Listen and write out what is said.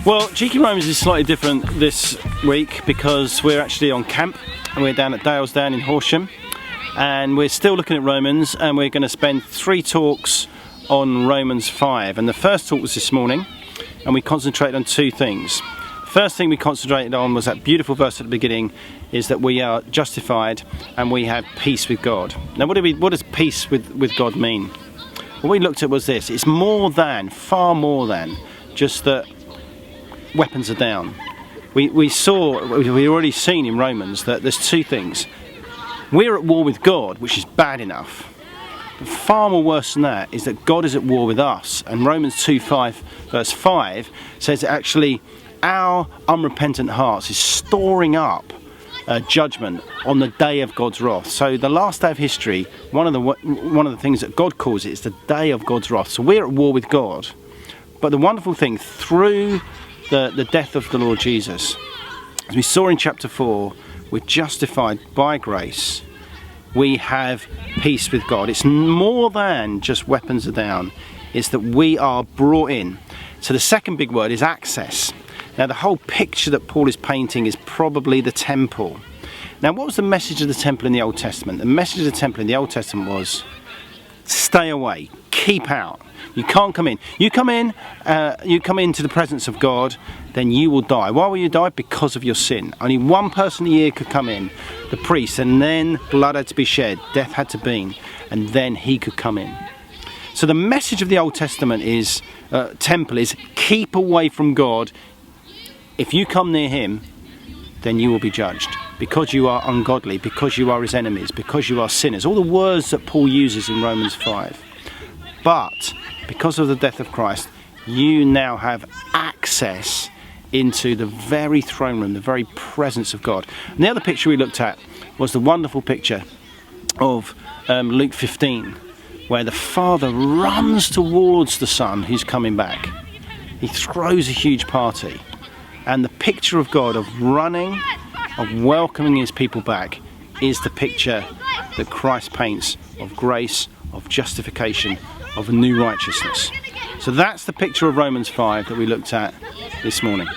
Well, Cheeky Romans is slightly different this week because we're actually on camp and we're down at Dalesdown in Horsham, and we're still looking at Romans, and we're going to spend 3 talks on Romans 5. And the first talk was this morning, and we concentrated on 2 things. First thing we concentrated on was that beautiful verse at the beginning, is that we are justified and we have peace with God. Now what does peace with God mean? What we looked at was this: it's more than, far more than, just that weapons are down. We've already seen in Romans that there's 2 things. We're at war with God, which is bad enough. But far more worse than that is that God is at war with us. And Romans 2:5 verse 5 says that actually our unrepentant hearts is storing up judgment on the day of God's wrath. So the last day of history, one of the things that God calls it is the day of God's wrath. So we're at war with God. But the wonderful thing, through the death of the Lord Jesus, as we saw in chapter 4, we're justified by grace. We have peace with God. It's more than just weapons are down. It's that we are brought in. So the second big word is access. Now the whole picture that Paul is painting is probably the temple. Now what was the message of the temple in the Old Testament? The message of the temple in the Old Testament was stay away, keep out. You can't come in. You come into the presence of God, then you will die. Why will you die? Because of your sin. Only one person a year could come in, the priest, and then blood had to be shed, death had to be, and then he could come in. So the message of the Old Testament is, temple is, keep away from God. If you come near him, then you will be judged, because you are ungodly, because you are his enemies, because you are sinners. All the words that Paul uses in Romans 5. But because of the death of Christ, you now have access into the very throne room, the very presence of God. And the other picture we looked at was the wonderful picture of Luke 15, where the Father runs towards the Son who's coming back. He throws a huge party. And the picture of God, of running, of welcoming his people back, is the picture that Christ paints of grace, of justification, of a new righteousness. So that's the picture of Romans 5 that we looked at this morning.